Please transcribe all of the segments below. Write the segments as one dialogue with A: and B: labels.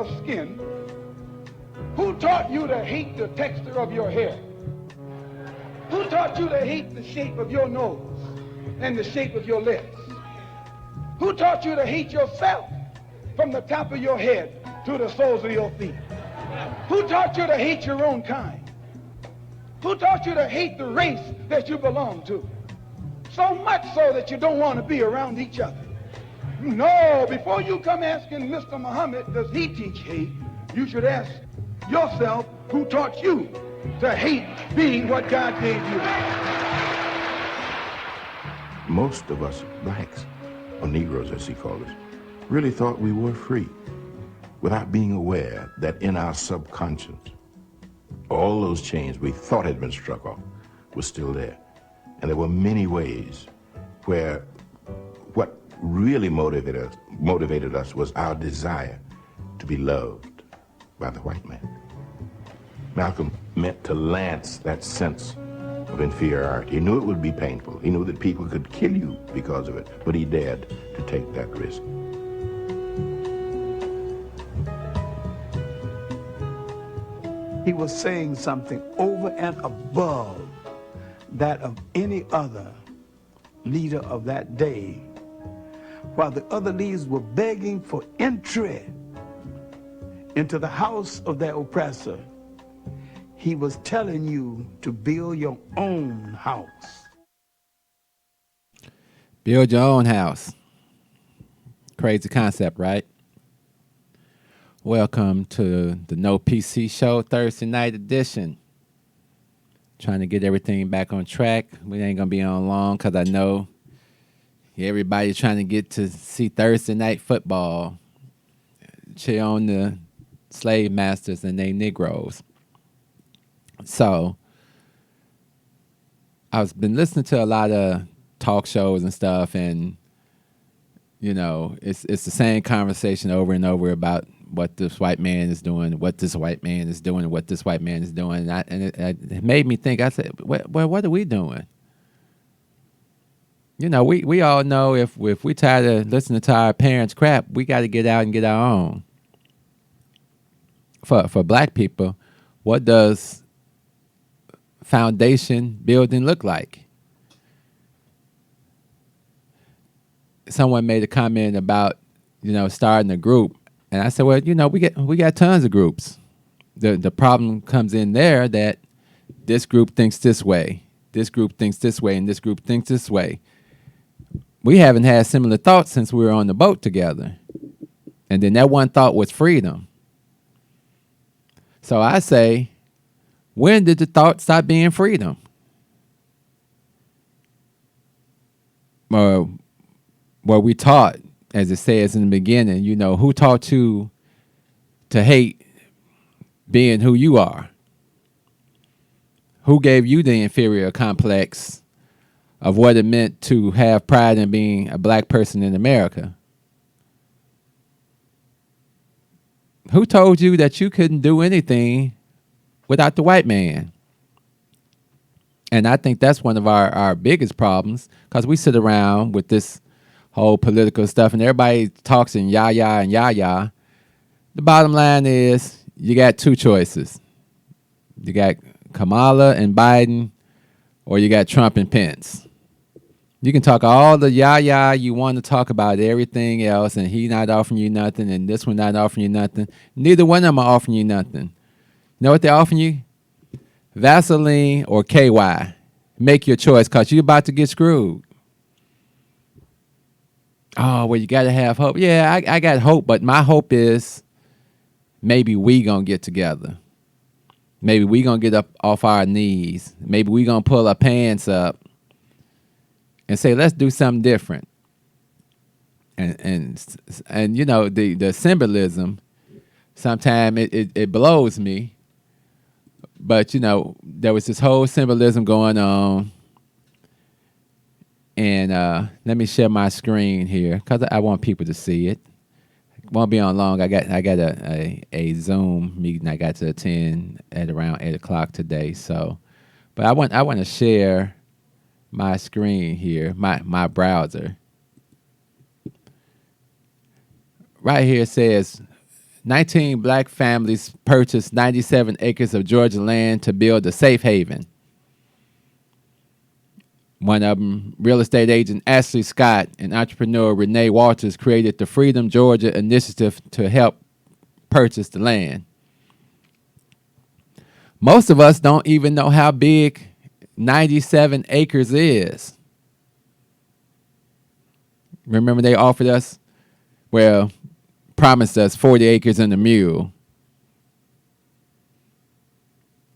A: your skin? Who taught you to hate the texture of your hair? Who taught you to hate the shape of your nose and the shape of your lips? Who taught you to hate yourself from the top of your head to the soles of your feet? Who taught you to hate your own kind? Who taught you to hate the race that you belong to? So much so that you don't want to be around each other. No, before you come asking Mr. Muhammad, does he teach hate? You should ask yourself, who taught you to hate being what God gave you?
B: Most of us blacks, or Negroes as he called us, really thought we were free without being aware that in our subconscious, all those chains we thought had been struck off were still there. And there were many ways where what really motivated us was our desire to be loved by the white man. Malcolm meant to lance that sense of inferiority. He knew it would be painful. He knew that people could kill you because of it, but he dared to take that risk.
C: He was saying something over and above that of any other leader of that day. While the other leaders were begging for entry into the house of their oppressor, he was telling you to build your own house.
D: Build your own house. Crazy concept, right? Welcome to the No PC Show, Thursday night edition. Trying to get everything back on track. We ain't going to be on long because I know everybody's trying to get to see Thursday night football. Cheer on the slave masters and they Negroes. So, I've been listening to a lot of talk shows and stuff, and, you know, it's the same conversation over and over about what this white man is doing, what this white man is doing, what this white man is doing. And it made me think, I said, well, what are we doing? You know, we all know if we tired of listening to our parents' crap, we got to get out and get our own. For black people, what does foundation building look like? Someone made a comment about, you know, starting a group. And I said, well, you know, we got tons of groups. The problem comes in there that this group thinks this way, this group thinks this way, and this group thinks this way. We haven't had similar thoughts since we were on the boat together. And then that one thought was freedom. So I say, when did the thought stop being freedom? Were we taught, as it says in the beginning, you know, who taught you to hate being who you are? Who gave you the inferior complex of what it meant to have pride in being a black person in America? Who told you that you couldn't do anything without the white man? And I think that's one of our biggest problems, because we sit around with this whole political stuff and everybody talks in yah-yah and yah-yah. The bottom line is you got two choices. You got Kamala and Biden, or you got Trump and Pence. You can talk all the yah-yah you want to talk about everything else, and he not offering you nothing, and this one not offering you nothing. Neither one of them are offering you nothing. You know what they're offering you? Vaseline or KY. Make your choice, because you're about to get screwed. Oh, well, you got to have hope. Yeah, I got hope, but my hope is maybe we going to get together. Maybe we going to get up off our knees. Maybe we going to pull our pants up and say, let's do something different. And you know, the symbolism, sometimes it blows me. But, you know, there was this whole symbolism going on. And let me share my screen here, because I want people to see it. Won't be on long. I got a Zoom meeting I got to attend at around 8 o'clock today. So, but I want to share my screen here, my browser. Right here it says 19 black families purchased 97 acres of Georgia land to build a safe haven. One of them, real estate agent Ashley Scott and entrepreneur Renee Walters, created the Freedom Georgia Initiative to help purchase the land. Most of us don't even know how big 97 acres is. Remember they offered us, promised us 40 acres and a mule.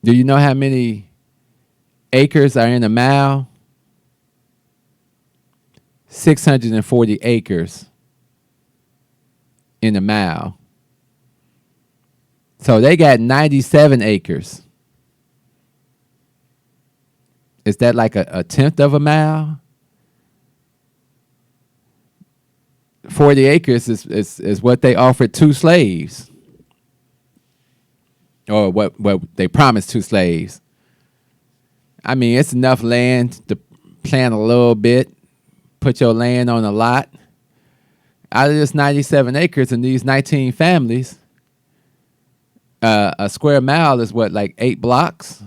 D: Do you know how many acres are in a mile? 640 acres in a mile. So they got 97 acres. Is that like a tenth of a mile? 40 acres is what they offered 2 slaves. Or what they promised 2 slaves. I mean, it's enough land to plant a little bit, put your land on a lot. Out of this 97 acres and these 19 families, a square mile is what, like 8 blocks?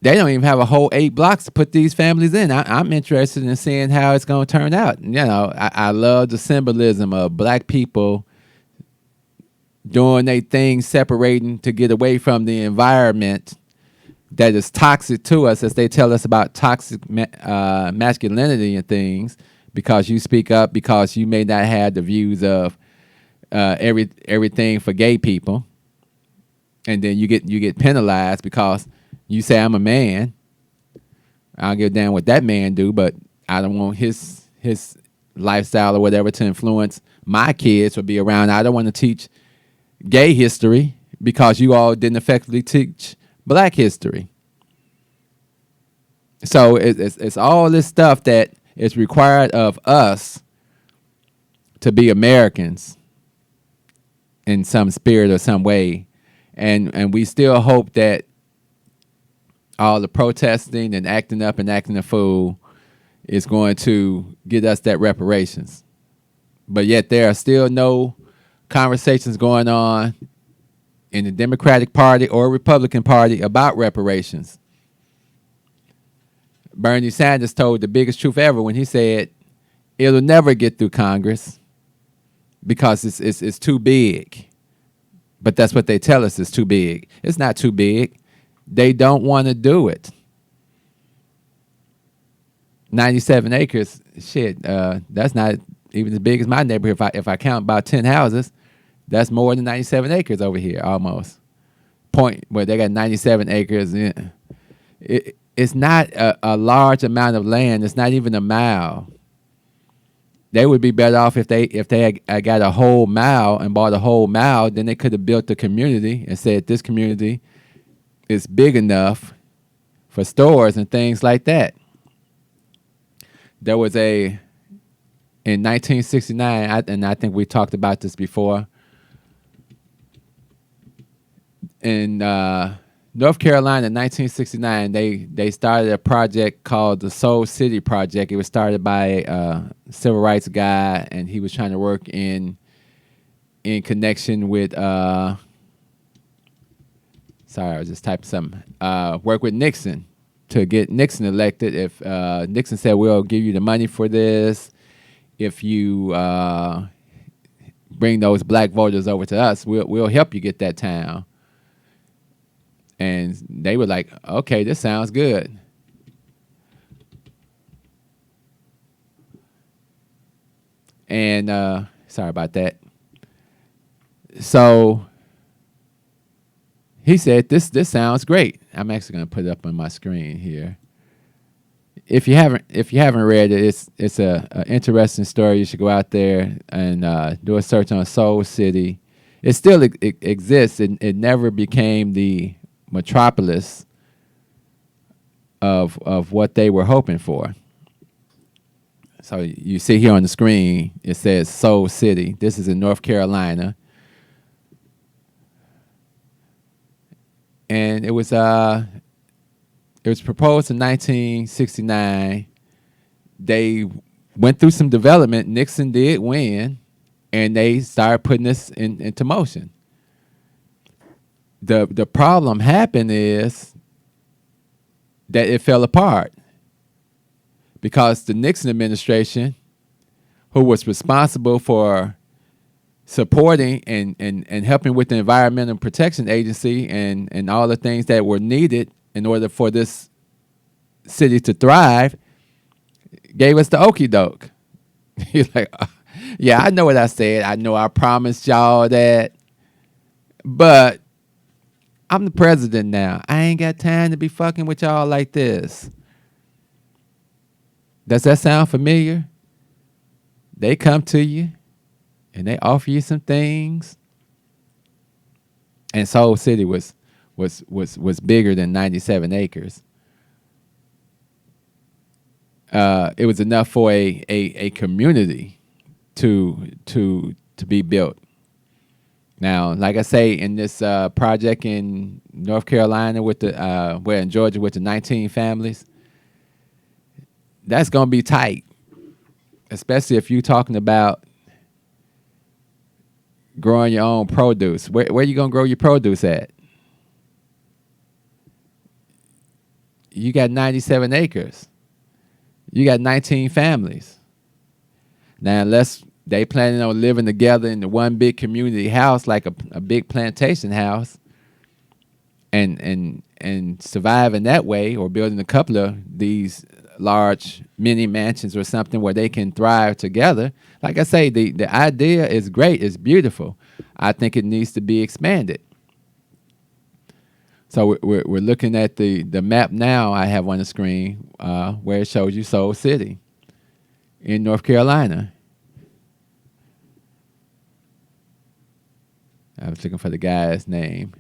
D: They don't even have a whole 8 blocks to put these families in. I'm interested in seeing how it's going to turn out. You know, I love the symbolism of black people doing their thing, separating to get away from the environment that is toxic to us, as they tell us about toxic masculinity and things, because you speak up, because you may not have the views of everything for gay people, and then you get penalized because you say, I'm a man. I don't give a damn what that man do, but I don't want his lifestyle or whatever to influence my kids or be around. I don't want to teach gay history because you all didn't effectively teach black history. So it's all this stuff that is required of us to be Americans in some spirit or some way. And we still hope that all the protesting and acting up and acting a fool is going to get us that reparations. But yet there are still no conversations going on in the Democratic Party or Republican Party about reparations. Bernie Sanders told the biggest truth ever when he said it'll never get through Congress because it's too big. But that's what they tell us, it's too big. It's not too big. They don't want to do it. 97 acres, shit, that's not even as big as my neighborhood. If I count about 10 houses, that's more than 97 acres over here, almost. Where they got 97 acres. It's not a large amount of land. It's not even a mile. They would be better off if they had got a whole mile and bought a whole mile. Then they could have built a community and said this community is big enough for stores and things like that. There was in 1969, and I think we talked about this before, in North Carolina in 1969, they started a project called the Soul City Project. It was started by a civil rights guy, and he was trying to work in connection with sorry, I was just typing something. Work with Nixon to get Nixon elected. If Nixon said, we'll give you the money for this, if you bring those black voters over to us, we'll help you get that town. And they were like, okay, this sounds good. And sorry about that. So he said, this sounds great. I'm actually going to put it up on my screen here. If you haven't read it, it's a interesting story. You should go out there and do a search on Soul City. It still exists. It never became the metropolis of what they were hoping for. So you see here on the screen, it says Soul City. This is in North Carolina. And it was proposed in 1969. They went through some development. Nixon did win. and they started putting this into motion. The problem happened is that it fell apart because the Nixon administration, who was responsible for supporting and helping with the Environmental Protection Agency and all the things that were needed in order for this city to thrive, gave us the okie doke. He's like, yeah, I know what I said. I know I promised y'all that, but I'm the president now. I ain't got time to be fucking with y'all like this. Does that sound familiar? They come to you and they offer you some things. And Soul City was bigger than 97 acres. It was enough for a community to be built. Now, like I say, in this project in North Carolina with the in Georgia with the 19 families, that's gonna be tight, especially if you're talking about growing your own produce. Where you gonna grow your produce at? You got 97 acres. You got 19 families. Now, unless they planning on living together in the one big community house, like a big plantation house, and surviving that way, or building a couple of these large mini mansions or something where they can thrive together. Like I say, the idea is great. It's beautiful. I think it needs to be expanded. So we're looking at the map now I have on the screen where it shows you Soul City in North Carolina. I was looking for the guy's name.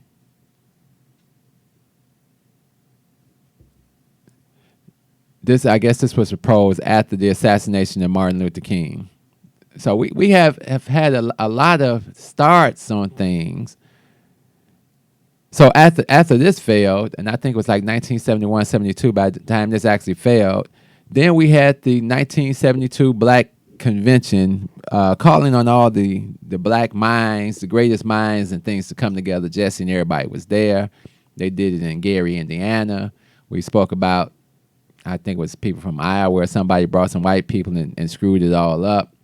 D: I guess this was proposed after the assassination of Martin Luther King. So we have had a lot of starts on things. So after this failed, and I think it was like 1971, 72 by the time this actually failed, then we had the 1972 Black Convention calling on all the black minds, the greatest minds and things to come together. Jesse and everybody was there. They did it in Gary, Indiana. We spoke about, I think it was people from Iowa, where somebody brought some white people and screwed it all up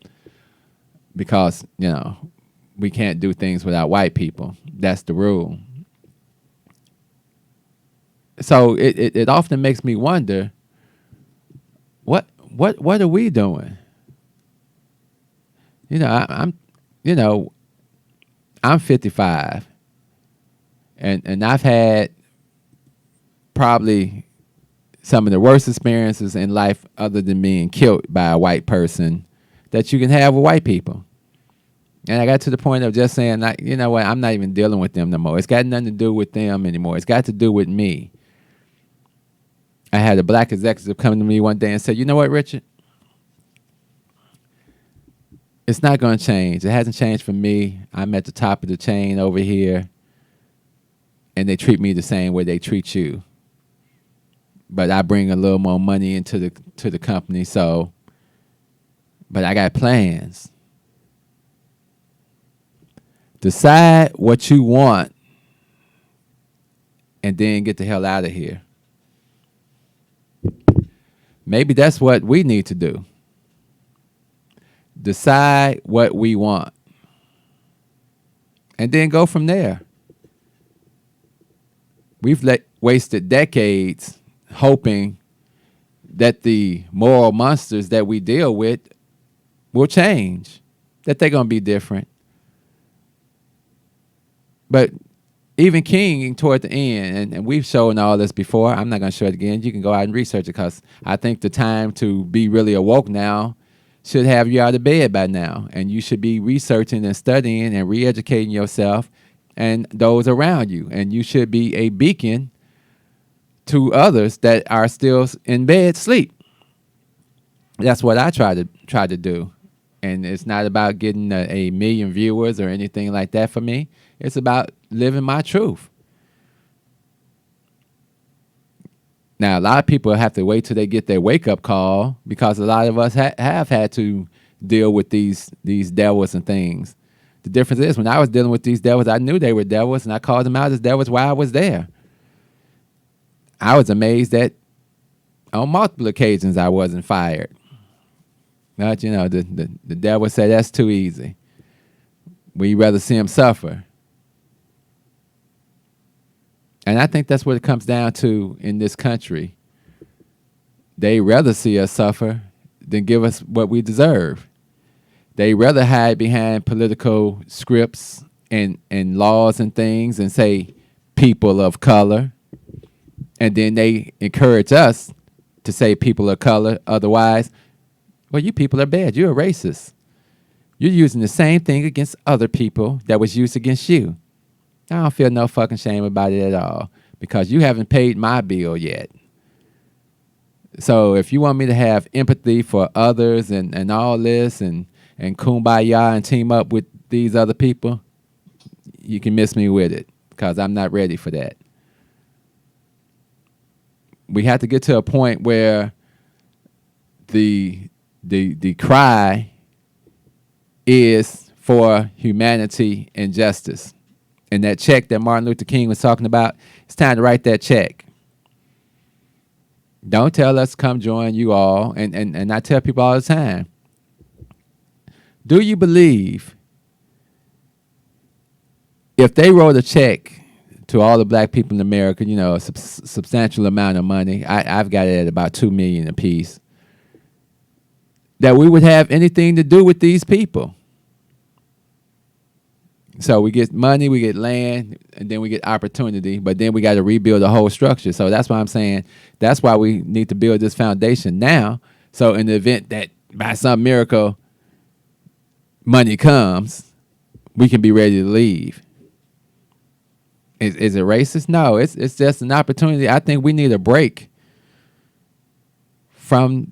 D: because, we can't do things without white people. That's the rule. So it often makes me wonder, what are we doing? I'm 55, and I've had probably some of the worst experiences in life, other than being killed by a white person, that you can have with white people. And I got to the point of just saying, you know what, I'm not even dealing with them no more. It's got nothing to do with them anymore. It's got to do with me. I had a black executive come to me one day and said, you know what, Richard? It's not going to change. It hasn't changed for me. I'm at the top of the chain over here, and they treat me the same way they treat you. But I bring a little more money into the company, but I got plans. Decide what you want, and then get the hell out of here. Maybe that's what we need to do. Decide what we want, and then go from there. We've wasted decades hoping that the moral monsters that we deal with will change, that they're going to be different. But even King, toward the end, and we've shown all this before, I'm not going to show it again. You can go out and research it, because I think the time to be really awoke now should have you out of bed by now. And you should be researching and studying and re-educating yourself and those around you. And you should be a beacon to others that are still in bed sleep. That's what I try to do. And it's not about getting a million viewers or anything like that for me. It's about living my truth. Now, a lot of people have to wait till they get their wake-up call, because a lot of us have had to deal with these devils and things. The difference is when I was dealing with these devils, I knew they were devils, and I called them out as devils while I was there. I was amazed that on multiple occasions I wasn't fired. But, the devil said, that's too easy. We'd rather see him suffer. And I think that's what it comes down to in this country. They rather see us suffer than give us what we deserve. They rather hide behind political scripts and laws and things and say people of color. And then they encourage us to say people of color. Otherwise, well, you people are bad. You're a racist. You're using the same thing against other people that was used against you. I don't feel no fucking shame about it at all because you haven't paid my bill yet. So if you want me to have empathy for others and all this and kumbaya and team up with these other people, you can miss me with it because I'm not ready for that. We have to get to a point where the cry is for humanity and justice. And that check that Martin Luther King was talking about, it's time to write that check. Don't tell us come join you all. And I tell people all the time, do you believe if they wrote a check to all the black people in America, a substantial amount of money, I've got it at about $2 million apiece, that we would have anything to do with these people? So we get money, we get land, and then we get opportunity, but then we got to rebuild the whole structure. So that's why I'm saying that's why we need to build this foundation now. So in the event that by some miracle money comes, we can be ready to leave. Is it racist? No, it's just an opportunity. I think we need a break from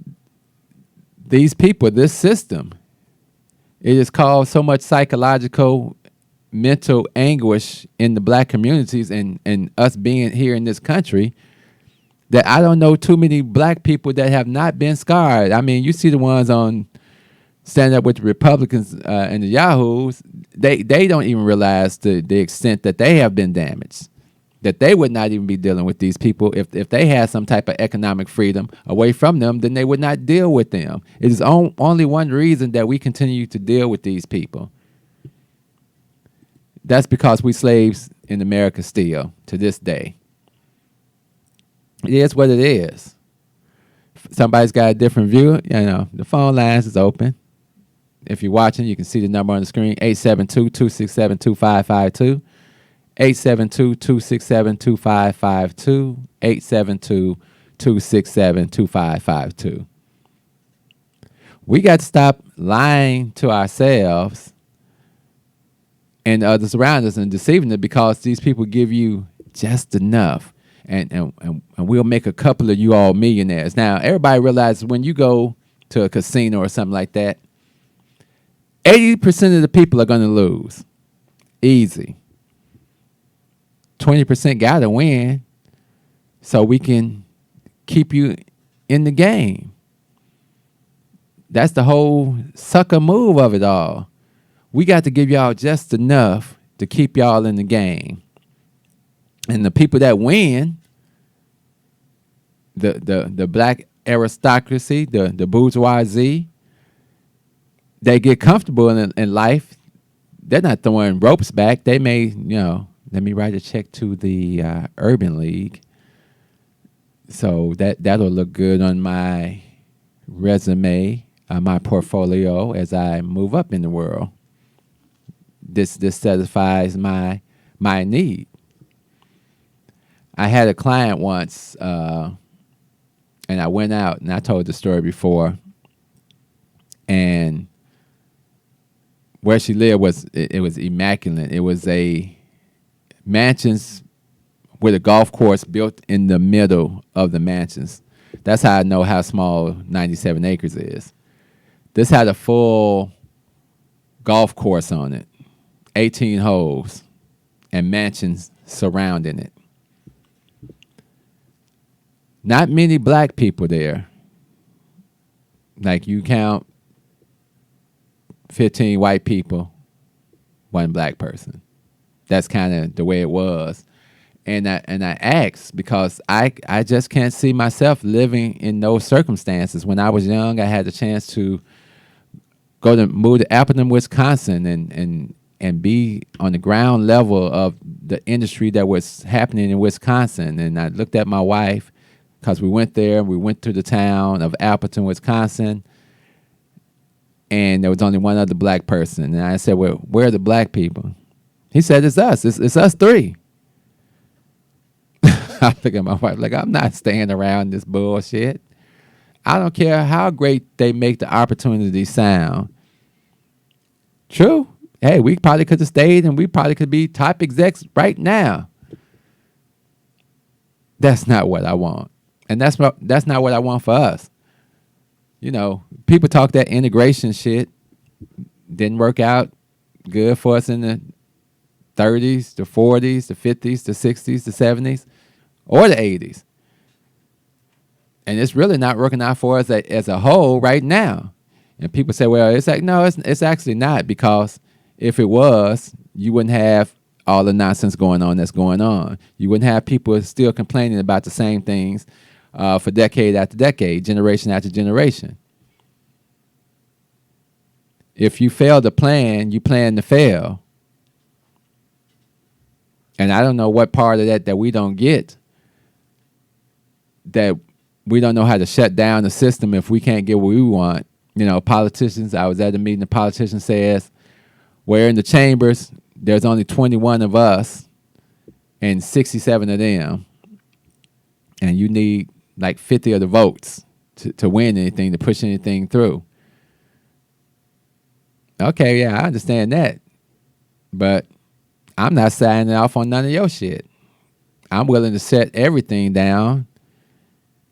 D: these people, this system. It has caused so much psychological mental anguish in the black communities and us being here in this country that I don't know too many black people that have not been scarred. I mean, you see the ones on Stand Up with the Republicans and the Yahoos, they don't even realize the extent that they have been damaged, that they would not even be dealing with these people. If they had some type of economic freedom away from them, then they would not deal with them. It is only one reason that we continue to deal with these people. That's because we slaves in America still, to this day. It is what it is. If somebody's got a different view, the phone lines is open. If you're watching, you can see the number on the screen, 872-267-2552. 872-267-2552. 872-267-2552. We got to stop lying to ourselves and others around us and deceiving them because these people give you just enough. And we'll make a couple of you all millionaires. Now, everybody realizes when you go to a casino or something like that, 80% of the people are going to lose. Easy. 20% got to win so we can keep you in the game. That's the whole sucker move of it all. We got to give y'all just enough to keep y'all in the game. And the people that win, the black aristocracy, the bourgeoisie, they get comfortable in life. They're not throwing ropes back. They may, let me write a check to the Urban League. So that'll look good on my resume, my portfolio as I move up in the world. This satisfies my need. I had a client once, and I went out, and I told the story before, and where she lived was immaculate. It was a mansions with a golf course built in the middle of the mansions. That's how I know how small 97 acres is. This had a full golf course on it, 18 holes, and mansions surrounding it. Not many black people there. Like you count 15 white people, one black person. That's kind of the way it was. And I asked because I just can't see myself living in those circumstances. When I was young, I had the chance to move to Appleton, Wisconsin, and be on the ground level of the industry that was happening in Wisconsin. And I looked at my wife because we went there. We went to the town of Appleton, Wisconsin, and there was only one other black person. And I said, "Well, where are the black people?" He said, "It's us. It's us three." I look at my wife like, I'm not staying around this bullshit. I don't care how great they make the opportunity sound. True. Hey, we probably could have stayed and we probably could be top execs right now. That's not what I want. And that's not what I want for us. You know, people talk that integration shit. Didn't work out good for us in the 30s, the 40s, the 50s, the 60s, the 70s, or the 80s. And it's really not working out for us as a whole right now. And people say, well, it's like, no, it's actually not, because if it was, you wouldn't have all the nonsense going on that's going on. You wouldn't have people still complaining about the same things for decade after decade, generation after generation. If you fail to plan, you plan to fail. And I don't know what part of that we don't get, that we don't know how to shut down the system if we can't get what we want. You know, politicians, I was at a meeting, the politician says, we're in the chambers, there's only 21 of us and 67 of them. And you need like 50 of the votes to win anything, to push anything through. Okay, yeah, I understand that. But I'm not signing off on none of your shit. I'm willing to set everything down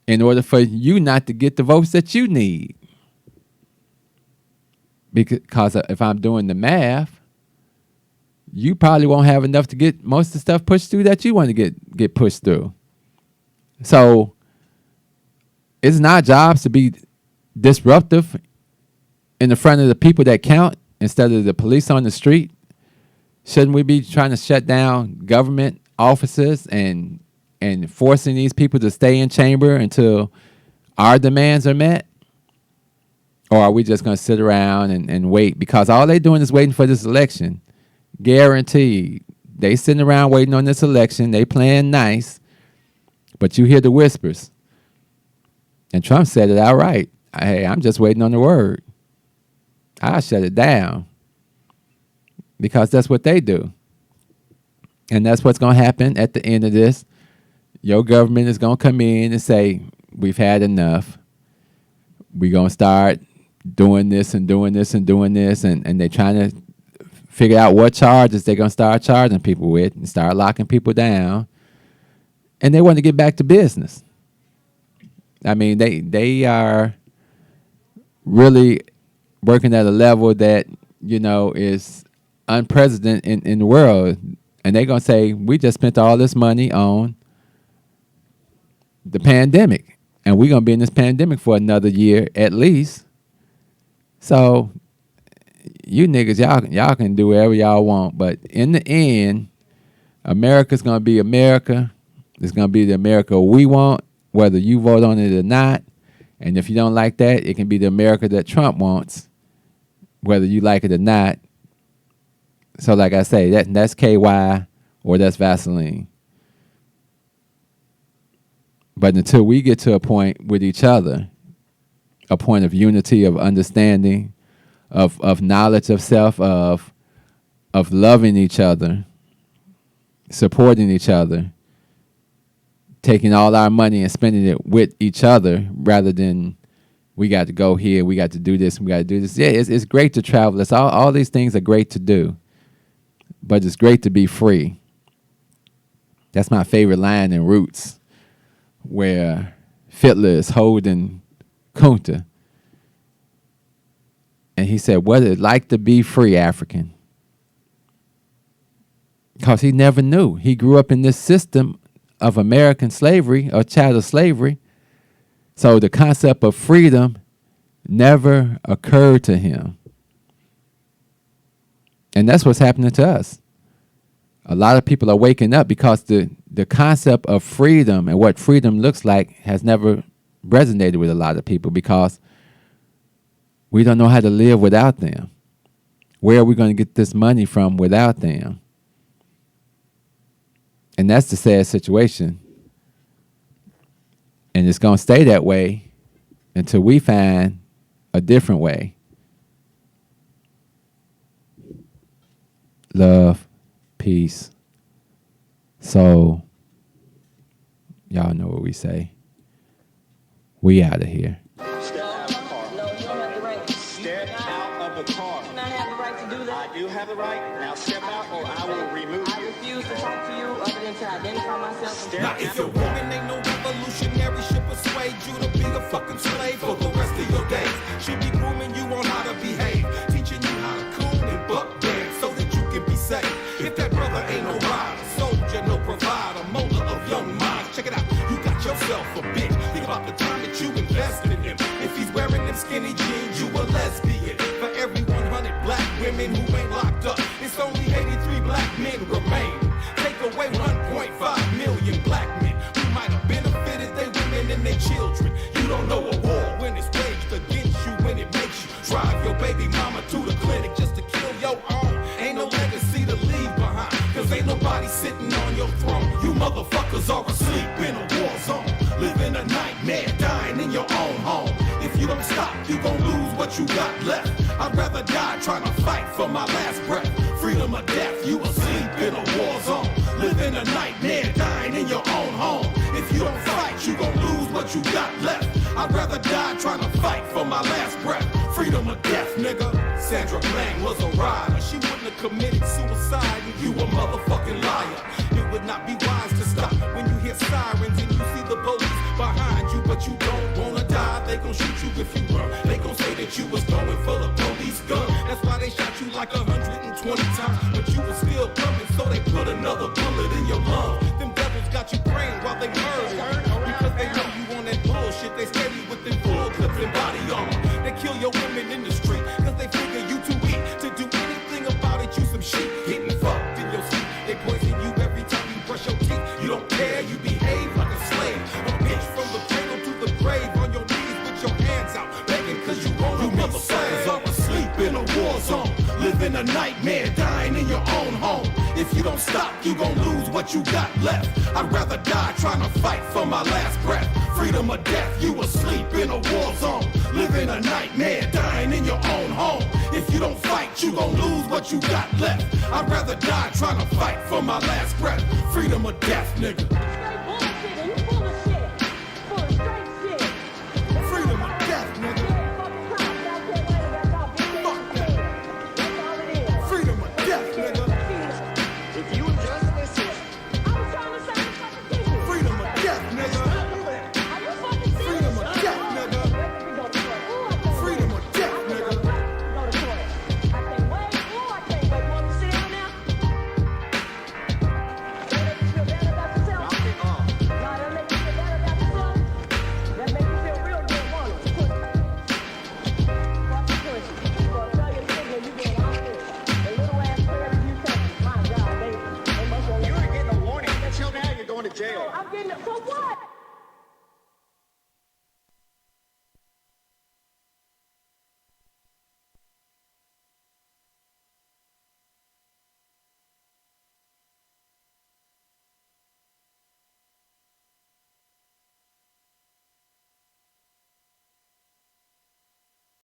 D: in order for you not to get the votes that you need. Because if I'm doing the math, you probably won't have enough to get most of the stuff pushed through that you want to get pushed through. So it's not our jobs to be disruptive in the front of the people that count instead of the police on the street. Shouldn't we be trying to shut down government offices and forcing these people to stay in chamber until our demands are met? Or are we just going to sit around and wait? Because all they're doing is waiting for this election. Guaranteed. They sitting around waiting on this election. They playing nice. But you hear the whispers. And Trump said it outright. Hey, I'm just waiting on the word. I'll shut it down. Because that's what they do. And that's what's going to happen at the end of this. Your government is going to come in and say, we've had enough. We're going to start doing this and doing this and doing this. And they're trying to figure out what charges they're going to start charging people with and start locking people down. And they want to get back to business. I mean, they are really working at a level that, you know, is unprecedented in the world. And they're going to say, we just spent all this money on the pandemic. And we're going to be in this pandemic for another year at least. So you niggas, y'all can do whatever y'all want. But in the end, America's going to be America. It's going to be the America we want, whether you vote on it or not. And if you don't like that, it can be the America that Trump wants, whether you like it or not. So like I say, that's KY or that's Vaseline. But until we get to a point with each other, a point of unity, of understanding, of knowledge of self, of loving each other, supporting each other, taking all our money and spending it with each other rather than we got to go here, we got to do this, we got to do this. Yeah, it's great to travel. It's all these things are great to do, but it's great to be free. That's my favorite line in Roots, where Fiddler is holding Kunta. And he said, what it like to be free, African? Because he never knew. He grew up in this system of American slavery or chattel slavery. So the concept of freedom never occurred to him. And that's what's happening to us. A lot of people are waking up because the concept of freedom and what freedom looks like has never resonated with a lot of people because we don't know how to live without them. Where are we going to get this money from without them? And that's the sad situation. And it's going to stay that way until we find a different way. Love, peace, soul. Y'all know what we say. We out of here.
E: Step out of the car.
F: No, you don't have the right.
E: Step out of the car.
F: You do not have the right to do that.
E: I do have the right. Now step out or I will remove
F: I
E: you.
F: refuse to talk to you other than to identify myself.
E: Step
G: Now if your woman ain't no revolutionary, she'll persuade you to be a fucking slave for the rest of your days. She'll be grooming you on how to behave, teaching you how to coon and buck dance so that you can be safe. If that brother ain't no rider, soldier, no provider, molder of young minds, check it out, you got yourself a bitch. Think about the time that you invested in him. If he's wearing them skinny jeans, you a lesbian. For every 100 black women who ain't locked up, it's only 83 black men remain. Take away 1.5 million black men who might have benefited their women and their children. You don't know a war when it's waged against you, when it makes you drive your baby mama to the clinic just to kill your own. Ain't no legacy to leave behind, cause ain't nobody sitting on your throne. You motherfuckers are asleep in a war zone, living a nightmare, dying in your own home. If you don't stop, you gon' lose what you got left. I'd rather die trying to fight for my last breath. Freedom or death, you asleep in a war zone, living a nightmare, dying in your own home. If you don't fight, you gon' lose what you got left. I'd rather die trying to fight for my last breath. Freedom or death, nigga. Sandra Bland was a rider. She wouldn't have committed suicide. You a motherfucking liar. It would not be wise to stop when you hear sirens and you see the police behind you, but you don't wanna die. They gon' shoot you if you run. They gon' say that you was going for the police gun. That's why they shot you like 120 times, but you was still coming, so they put another bullet in your lung. Them devils got you praying while they murder, because they know you on that bullshit. They steady with them full clips and body armor. They kill your women in the street, cause they figure you too weak to do anything about it. You some shit, getting fucked in your sleep. They poison you every time you brush your teeth. You don't care, you behave like a slave. A bitch from the cradle to the grave, on your knees with your hands out, begging cause you wanna be saved. Are asleep in a war zone, living a nightmare, dying in your own home. If you don't stop, you gon' lose what you got left. I'd rather die trying to fight for my last breath. Freedom or death, you asleep in a war zone, living a nightmare, dying in your own home. If you don't fight, you gon' lose what you got left. I'd rather die trying to fight for my last breath.